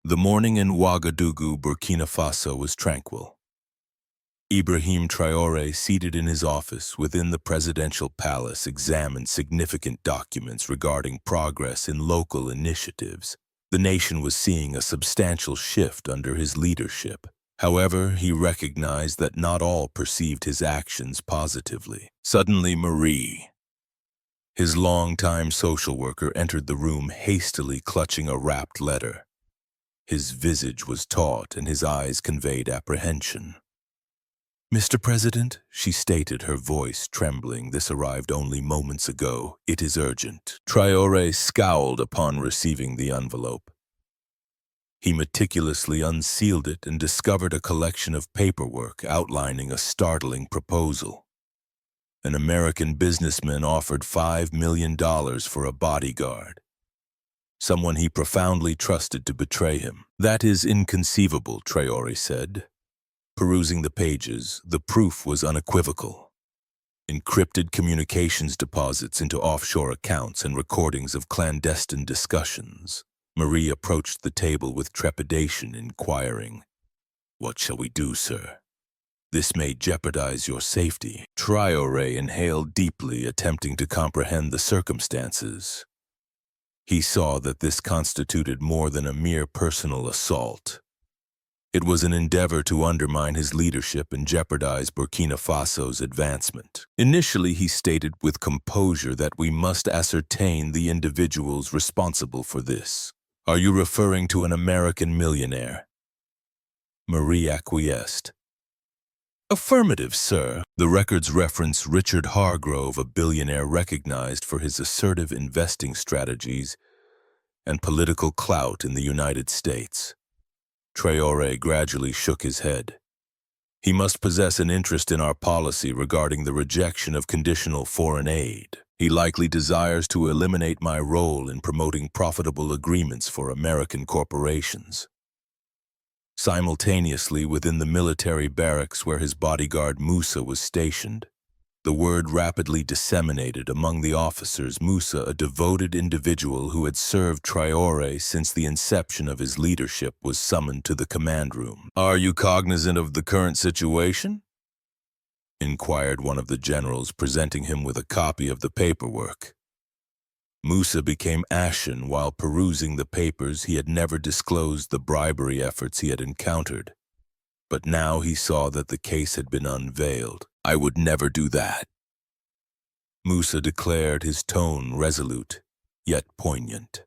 The morning in Ouagadougou, Burkina Faso was tranquil. IBRAHIM Traoré, seated in his office within the presidential palace, examined significant documents regarding progress in local initiatives. The nation was seeing a substantial shift under his leadership. However, he recognized that not all perceived his actions positively. Suddenly, Marie, his longtime social worker, entered the room, hastily clutching a wrapped letter. His visage was taut and his eyes conveyed apprehension. "Mr. President," she stated, her voice trembling, "this arrived only moments ago. It is urgent." Traoré scowled upon receiving the envelope. He meticulously unsealed it and discovered a collection of paperwork outlining a startling proposal. An American businessman offered $5 million for a bodyguard, someone he profoundly trusted to betray him. "That is inconceivable," Traoré said. Perusing the pages, the proof was unequivocal. Encrypted communications deposits into offshore accounts and recordings of clandestine discussions. Marie approached the table with trepidation, inquiring, "What shall we do, sir? This may jeopardize your safety." Traoré inhaled deeply, attempting to comprehend the circumstances. He saw that this constituted more than a mere personal assault. It was an endeavor to undermine his leadership and jeopardize Burkina Faso's advancement. Initially, he stated with composure that we must ascertain the individuals responsible for this. "Are you referring to an American millionaire?" Marie acquiesced. "Affirmative, sir." The records reference Richard Hargrove, a billionaire recognized for his assertive investing strategies and political clout in the United States. Traoré gradually shook his head. "He must possess an interest in our policy regarding the rejection of conditional foreign aid. He likely desires to eliminate my role in promoting profitable agreements for American corporations." Simultaneously, within the military barracks where his bodyguard Moussa was stationed, the word rapidly disseminated among the officers. Moussa, a devoted individual who had served Traoré since the inception of his leadership, was summoned to the command room. "Are you cognizant of the current situation?" inquired one of the generals, presenting him with a copy of the paperwork. Moussa became ashen while perusing the papers. He had never disclosed the bribery efforts he had encountered, but now he saw that the case had been unveiled. "I would never do that," Moussa declared, his tone resolute, yet poignant.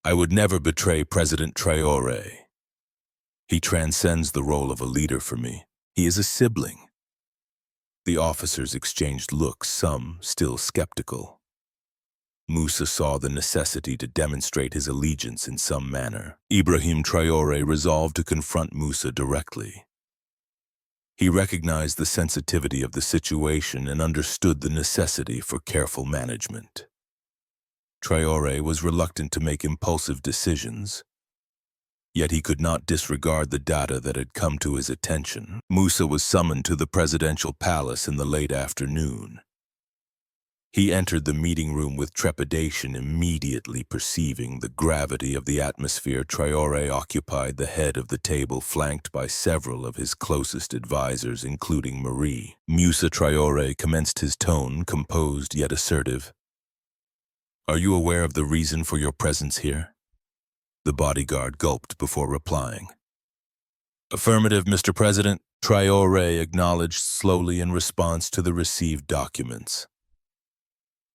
"I would never betray President Traoré. He transcends the role of a leader for me. He is a sibling." The officers exchanged looks, some still skeptical. Moussa saw the necessity to demonstrate his allegiance in some manner. IBRAHIM Traoré resolved to confront Moussa directly. He recognized the sensitivity of the situation and understood the necessity for careful management. Traoré was reluctant to make impulsive decisions, yet he could not disregard the data that had come to his attention. Moussa was summoned to the presidential palace in the late afternoon. He entered the meeting room with trepidation, immediately perceiving the gravity of the atmosphere. Traoré occupied the head of the table, flanked by several of his closest advisors, including Marie. Moussa Traoré commenced his tone, composed yet assertive. "Are you aware of the reason for your presence here?" The bodyguard gulped before replying. "Affirmative, Mr. President," Traoré acknowledged slowly in response to the received documents.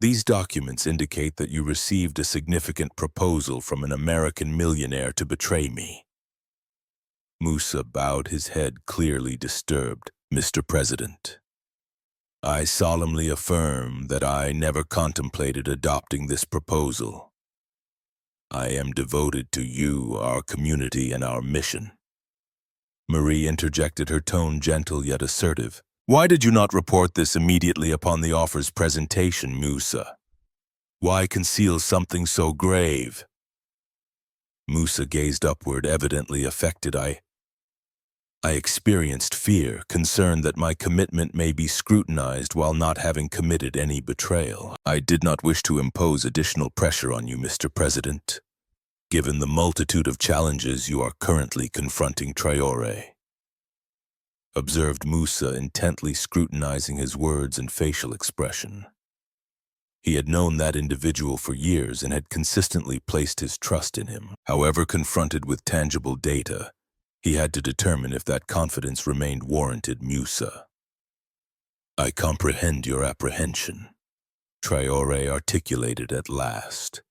"These documents indicate that you received a significant proposal from an American millionaire to betray me." Moussa bowed his head, clearly disturbed. "Mr. President, I solemnly affirm that I never contemplated adopting this proposal. I am devoted to you, our community, and our mission." Marie interjected, her tone gentle yet assertive. "Why did you not report this immediately upon the offer's presentation, Moussa? Why conceal something so grave?" Moussa gazed upward, evidently affected. I experienced fear, concerned that my commitment may be scrutinized while not having committed any betrayal. I did not wish to impose additional pressure on you, Mr. President, given the multitude of challenges you are currently confronting, Traoré," observed Musa, intently scrutinizing his words and facial expression. He had known that individual for years and had consistently placed his trust in him. However, confronted with tangible data, he had to determine if that confidence remained warranted. "Musa, I comprehend your apprehension," Traoré articulated at last.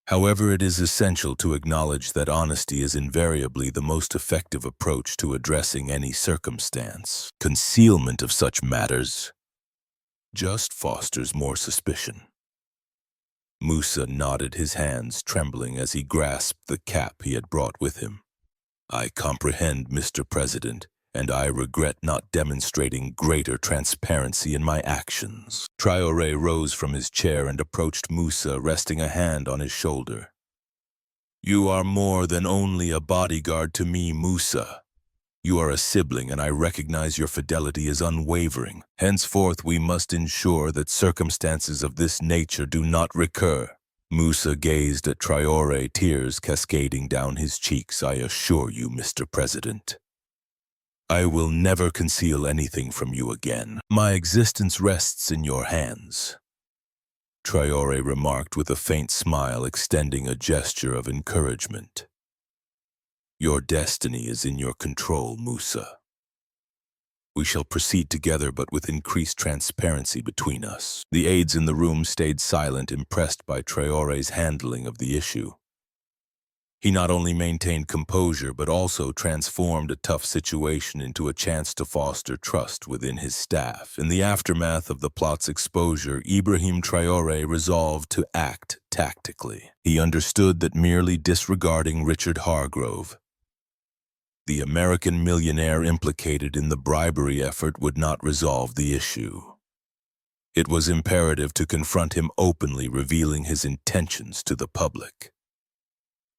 "However, it is essential to acknowledge that honesty is invariably the most effective approach to addressing any circumstance. Concealment of such matters just fosters more suspicion." Musa nodded, his hands trembling as he grasped the cap he had brought with him. "I comprehend, Mr. President, and I regret not demonstrating greater transparency in my actions." Traoré rose from his chair and approached Musa, resting a hand on his shoulder. "You are more than only a bodyguard to me, Musa. You are a sibling, and I recognize your fidelity is unwavering. Henceforth, we must ensure that circumstances of this nature do not recur." Musa gazed at Traoré, tears cascading down his cheeks. "I assure you, Mr. President, I will never conceal anything from you again. My existence rests in your hands," Traoré remarked with a faint smile, extending a gesture of encouragement. "Your destiny is in your control, Musa. We shall proceed together, but with increased transparency between us." The aides in the room stayed silent, impressed by Traoré's handling of the issue. He not only maintained composure, but also transformed a tough situation into a chance to foster trust within his staff. In the aftermath of the plot's exposure, Ibrahim Traoré resolved to act tactically. He understood that merely disregarding Richard Hargrove, the American millionaire implicated in the bribery effort, would not resolve the issue. It was imperative to confront him openly, revealing his intentions to the public.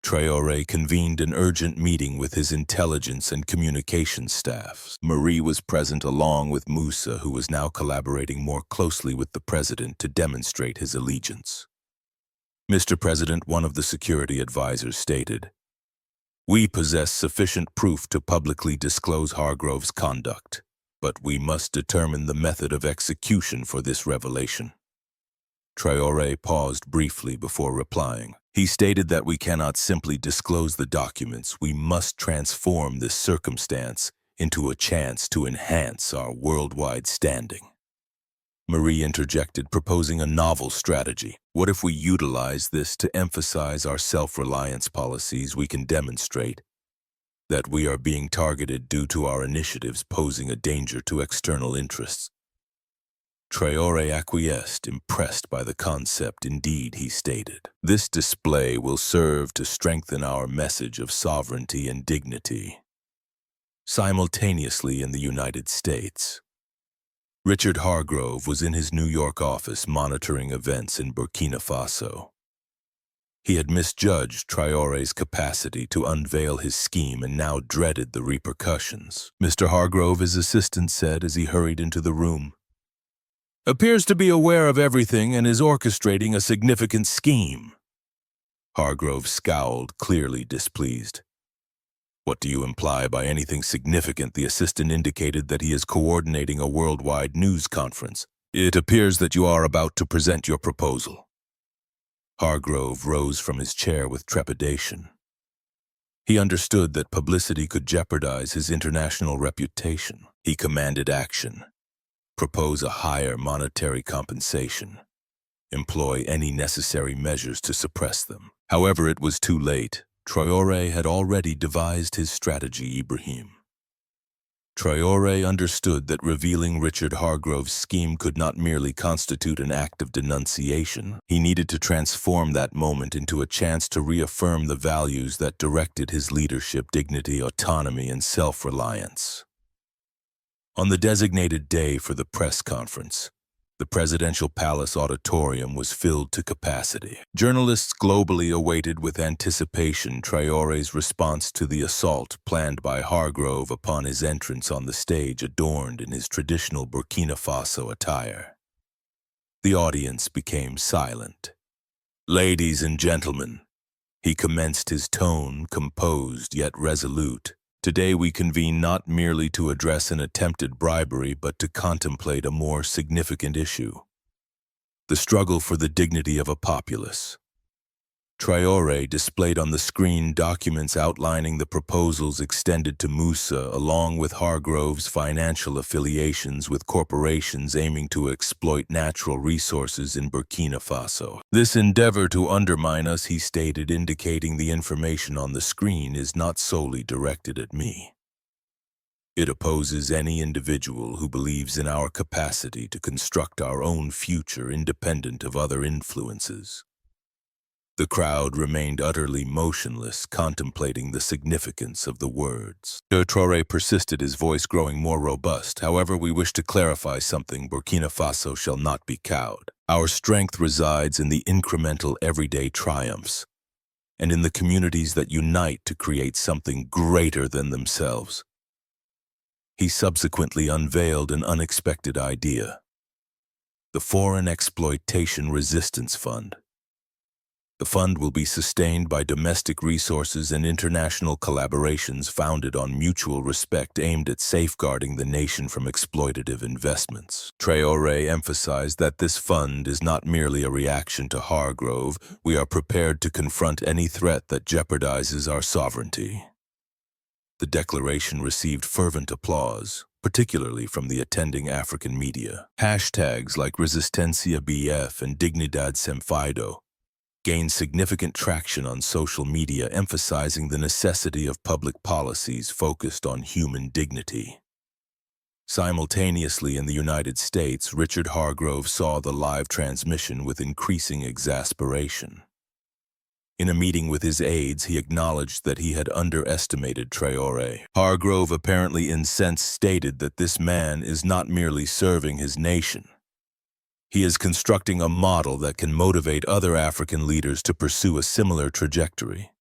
Traoré convened an urgent meeting with his intelligence and communications staffs. Marie was present along with Musa, who was now collaborating more closely with the president to demonstrate his allegiance. "Mr. President," one of the security advisors stated, "we possess sufficient proof to publicly disclose Hargrove's conduct, but we must determine the method of execution for this revelation." Traoré paused briefly before replying. He stated that we cannot simply disclose the documents. We must transform this circumstance into a chance to enhance our worldwide standing. Marie interjected, proposing a novel strategy. "What if we utilize this to emphasize our self-reliance policies? We can demonstrate that we are being targeted due to our initiatives posing a danger to external interests." Traoré acquiesced, impressed by the concept. "Indeed," he stated, "this display will serve to strengthen our message of sovereignty and dignity." Simultaneously in the United States, Richard Hargrove was in his New York office monitoring events in Burkina Faso. He had misjudged Traoré's capacity to unveil his scheme and now dreaded the repercussions. "Mr. Hargrove," his assistant said as he hurried into the room, "appears to be aware of everything and is orchestrating a significant scheme." Hargrove scowled, clearly displeased. "What do you imply by anything significant?" The assistant indicated that he is coordinating a worldwide news conference. "It appears that you are about to present your proposal." Hargrove rose from his chair with trepidation. He understood that publicity could jeopardize his international reputation. He commanded action. Propose a higher monetary compensation. Employ any necessary measures to suppress them. However, it was too late. Traoré had already devised his strategy. Ibrahim Traoré understood that revealing Richard Hargrove's scheme could not merely constitute an act of denunciation. He needed to transform that moment into a chance to reaffirm the values that directed his leadership: dignity, autonomy, and self-reliance. On the designated day for the press conference, the presidential palace auditorium was filled to capacity. Journalists globally awaited with anticipation Traoré's response to the assault planned by Hargrove upon his entrance on the stage, adorned in his traditional Burkina Faso attire. The audience became silent. "Ladies and gentlemen, He commenced his tone, composed yet resolute. Today we convene not merely to address an attempted bribery, but to contemplate a more significant issue: the struggle for the dignity of a populace. Traoré displayed on the screen documents outlining the proposals extended to Moussa, along with Hargrove's financial affiliations with corporations aiming to exploit natural resources in Burkina Faso. This endeavor to undermine us, he stated, indicating the information on the screen is not solely directed at me. It opposes any individual who believes in our capacity to construct our own future independent of other influences. The crowd remained utterly motionless, contemplating the significance of the words. Traoré persisted, his voice growing more robust. However, we wish to clarify something. Burkina Faso shall not be cowed. Our strength resides in the incremental everyday triumphs, and in the communities that unite to create something greater than themselves. He subsequently unveiled an unexpected idea: the Foreign Exploitation Resistance Fund. The fund will be sustained by domestic resources and international collaborations founded on mutual respect, aimed at safeguarding the nation from exploitative investments. Traoré emphasized that this fund is not merely a reaction to Hargrove. We are prepared to confront any threat that jeopardizes our sovereignty. The declaration received fervent applause, particularly from the attending African media. Hashtags like Resistencia BF and Dignidad Sem Fido gained significant traction on social media, emphasizing the necessity of public policies focused on human dignity. Simultaneously, in the United States, Richard Hargrove saw the live transmission with increasing exasperation. In a meeting with his aides, he acknowledged that he had underestimated Traoré. Hargrove, apparently incensed, stated that this man is not merely serving his nation. He is constructing a model that can motivate other African leaders to pursue a similar trajectory.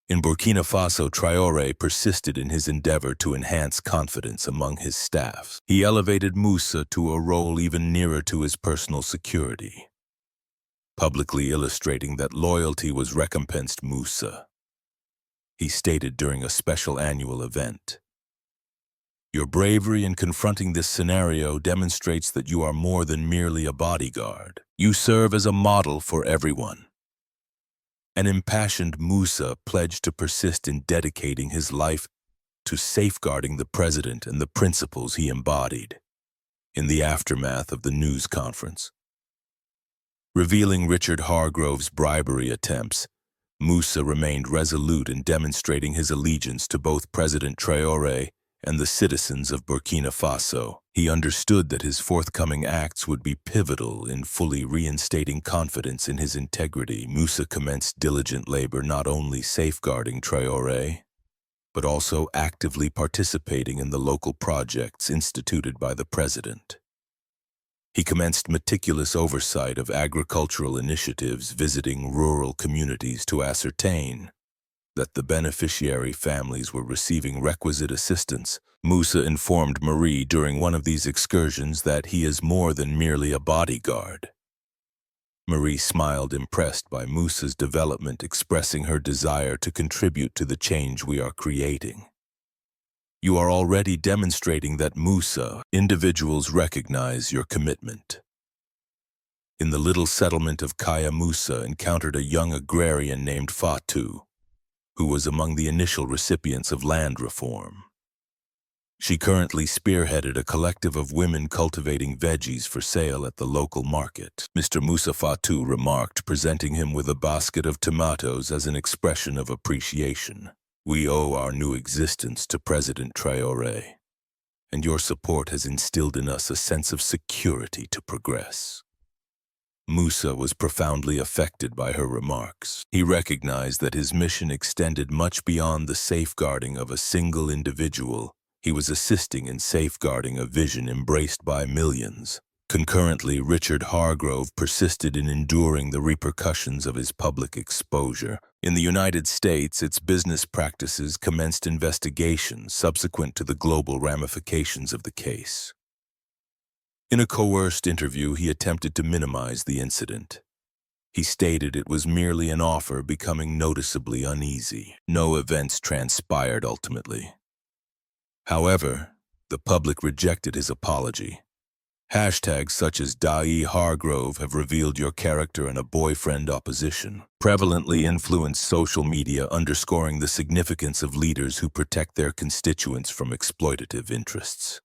In Burkina Faso, Traoré persisted in his endeavor to enhance confidence among his staff. He elevated Moussa to a role even nearer to his personal security, publicly illustrating that loyalty was recompensed. Moussa, he stated during a special annual event, "Your bravery in confronting this scenario demonstrates that you are more than merely a bodyguard. You serve as a model for everyone." An impassioned Moussa pledged to persist in dedicating his life to safeguarding the president and the principles he embodied. In the aftermath of the news conference revealing Richard Hargrove's bribery attempts, Moussa remained resolute in demonstrating his allegiance to both President Traoré and the citizens of Burkina Faso. He understood that his forthcoming acts would be pivotal in fully reinstating confidence in his integrity. Moussa commenced diligent labor, not only safeguarding Traoré, but also actively participating in the local projects instituted by the president. He commenced meticulous oversight of agricultural initiatives, visiting rural communities to ascertain that the beneficiary families were receiving requisite assistance. Moussa informed Marie during one of these excursions that he is more than merely a bodyguard. Marie smiled, impressed by Moussa's development, expressing her desire to contribute to the change we are creating. "You are already demonstrating that, Moussa. Individuals recognize your commitment." In the little settlement of Kaya, Moussa encountered a young agrarian named Fatou, who was among the initial recipients of land reform. She currently spearheaded a collective of women cultivating veggies for sale at the local market. Mr. Moussa Fatou remarked, presenting him with a basket of tomatoes as an expression of appreciation. "We owe our new existence to President Traoré, and your support has instilled in us a sense of security to progress." Moussa was profoundly affected by her remarks. He recognized that his mission extended much beyond the safeguarding of a single individual. He was assisting in safeguarding a vision embraced by millions. Concurrently, Richard Hargrove persisted in enduring the repercussions of his public exposure. In the United States, its business practices commenced investigations subsequent to the global ramifications of the case. In a coerced interview, he attempted to minimize the incident. He stated it was merely an offer, becoming noticeably uneasy. No events transpired ultimately. However, the public rejected his apology. Hashtags such as Dai Hargrove have revealed your character in a boyfriend opposition, prevalently influenced social media, underscoring the significance of leaders who protect their constituents from exploitative interests.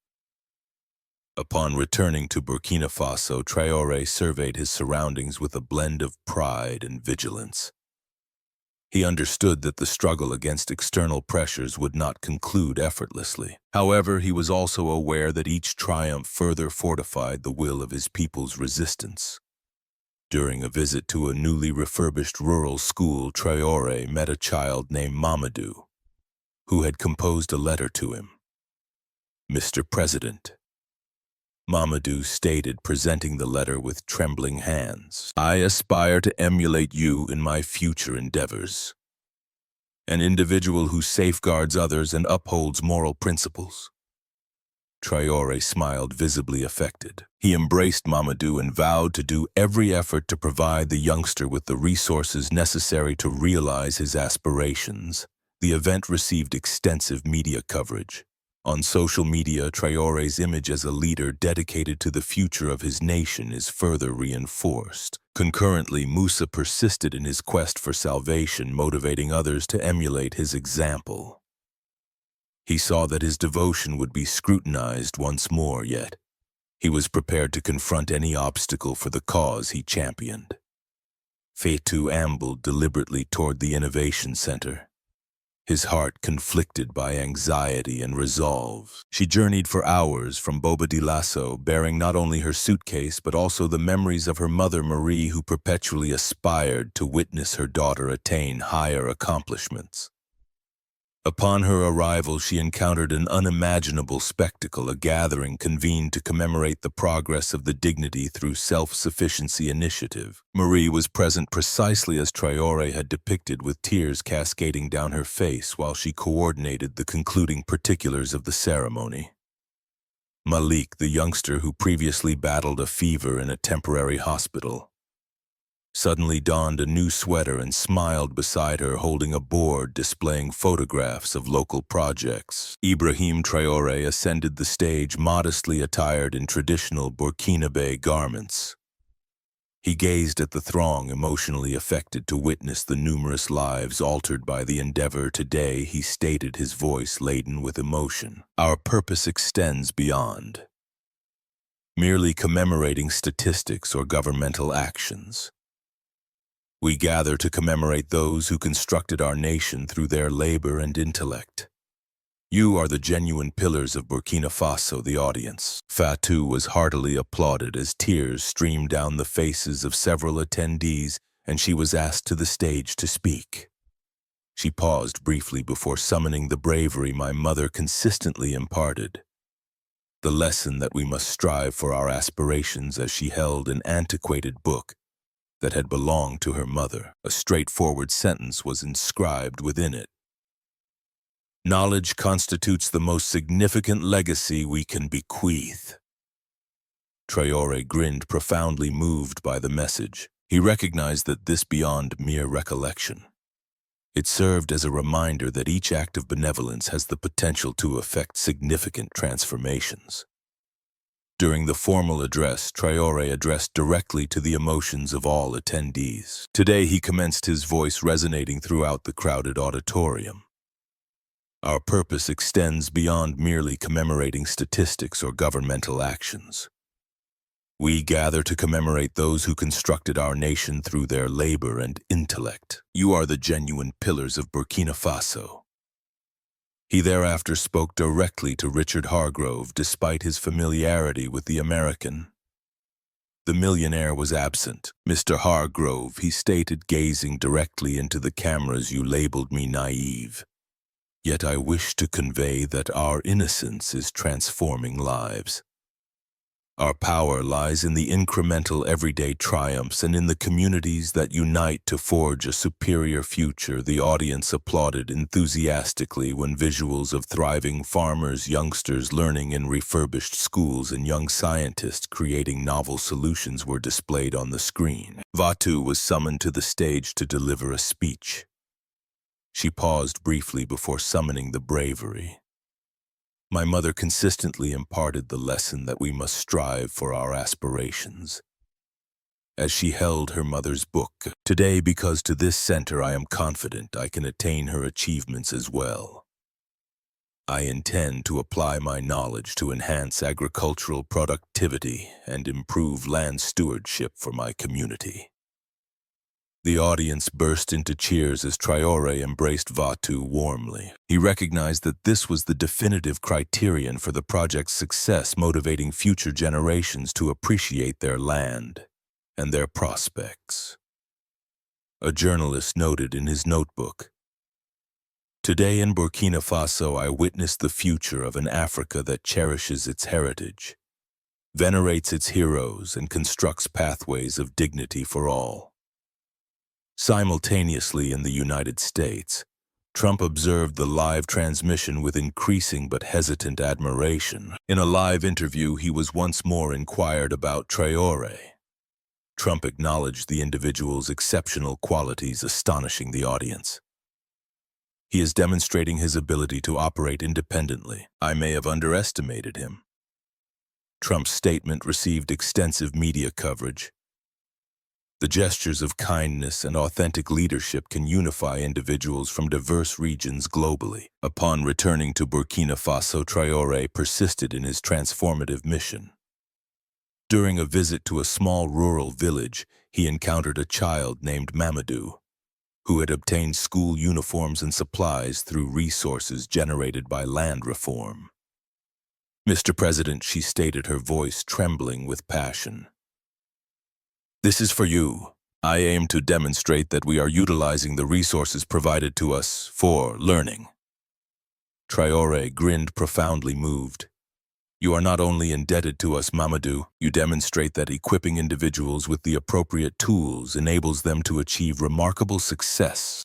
Upon returning to Burkina Faso, Traoré surveyed his surroundings with a blend of pride and vigilance. He understood that the struggle against external pressures would not conclude effortlessly. However, he was also aware that each triumph further fortified the will of his people's resistance. During a visit to a newly refurbished rural school, Traoré met a child named Mamadou, who had composed a letter to him. "Mr. President," Mamadou stated, presenting the letter with trembling hands, "I aspire to emulate you in my future endeavors. An individual who safeguards others and upholds moral principles." Traoré smiled, visibly affected. He embraced Mamadou and vowed to do every effort to provide the youngster with the resources necessary to realize his aspirations. The event received extensive media coverage. On social media, Traoré's image as a leader dedicated to the future of his nation is further reinforced. Concurrently, Moussa persisted in his quest for salvation, motivating others to emulate his example. He saw that his devotion would be scrutinized once more, yet he was prepared to confront any obstacle for the cause he championed. Fatou ambled deliberately toward the Innovation Center, his heart conflicted by anxiety and resolve. She journeyed for hours from Boba Dioulasso, bearing not only her suitcase but also the memories of her mother Marie, who perpetually aspired to witness her daughter attain higher accomplishments. Upon her arrival, she encountered an unimaginable spectacle, a gathering convened to commemorate the progress of the Dignity Through Self-Sufficiency initiative. Marie was present precisely as Traoré had depicted, with tears cascading down her face while she coordinated the concluding particulars of the ceremony. Malik, the youngster who previously battled a fever in a temporary hospital, suddenly donned a new sweater and smiled beside her, holding a board displaying photographs of local projects. IBRAHIM Traoré ascended the stage, modestly attired in traditional Burkinabe garments. He gazed at the throng, emotionally affected to witness the numerous lives altered by the endeavor. "Today," he stated, his voice laden with emotion, "our purpose extends beyond merely commemorating statistics or governmental actions. We gather to commemorate those who constructed our nation through their labor and intellect. You are the genuine pillars of Burkina Faso." The audience, Fatou, was heartily applauded as tears streamed down the faces of several attendees, and she was asked to the stage to speak. She paused briefly before summoning the bravery my mother consistently imparted, the lesson that we must strive for our aspirations, as she held an antiquated book that had belonged to her mother. A straightforward sentence was inscribed within it: "Knowledge constitutes the most significant legacy we can bequeath." Traoré grinned, profoundly moved by the message. He recognized that this beyond mere recollection. It served as a reminder that each act of benevolence has the potential to effect significant transformations. During the formal address, Traoré addressed directly to the emotions of all attendees. Today, he commenced, his voice resonating throughout the crowded auditorium. "Our purpose extends beyond merely commemorating statistics or governmental actions. We gather to commemorate those who constructed our nation through their labor and intellect. You are the genuine pillars of Burkina Faso." He thereafter spoke directly to Richard Hargrove, despite his familiarity with the American. The millionaire was absent. "Mr. Hargrove," he stated, gazing directly into the cameras, "you labeled me naive. Yet I wish to convey that our innocence is transforming lives. Our power lies in the incremental everyday triumphs and in the communities that unite to forge a superior future. The audience applauded enthusiastically when visuals of thriving farmers, youngsters learning in refurbished schools, and young scientists creating novel solutions were displayed on the screen. Vatu was summoned to the stage to deliver a speech. She paused briefly before summoning the bravery. My mother consistently imparted the lesson that we must strive for our aspirations. As she held her mother's book, today, because to this center I am confident I can attain her achievements as well. I intend to apply my knowledge to enhance agricultural productivity and improve land stewardship for my community. The audience burst into cheers as Traoré embraced Vatu warmly. He recognized that this was the definitive criterion for the project's success, motivating future generations to appreciate their land and their prospects. A journalist noted in his notebook, "Today in Burkina Faso, I witnessed the future of an Africa that cherishes its heritage, venerates its heroes, and constructs pathways of dignity for all." Simultaneously in the United States, Trump observed the live transmission with increasing but hesitant admiration. In a live interview, he was once more inquired about Traoré. Trump acknowledged the individual's exceptional qualities, astonishing the audience. "He is demonstrating his ability to operate independently. I may have underestimated him." Trump's statement received extensive media coverage. The gestures of kindness and authentic leadership can unify individuals from diverse regions globally. Upon returning to Burkina Faso, Traoré persisted in his transformative mission. During a visit to a small rural village, he encountered a child named Mamadou, who had obtained school uniforms and supplies through resources generated by land reform. "Mr. President," she stated, her voice trembling with passion, "this is for you. I aim to demonstrate that we are utilizing the resources provided to us for learning." Traoré grinned, profoundly moved. "You are not only indebted to us, Mamadou, you demonstrate that equipping individuals with the appropriate tools enables them to achieve remarkable success."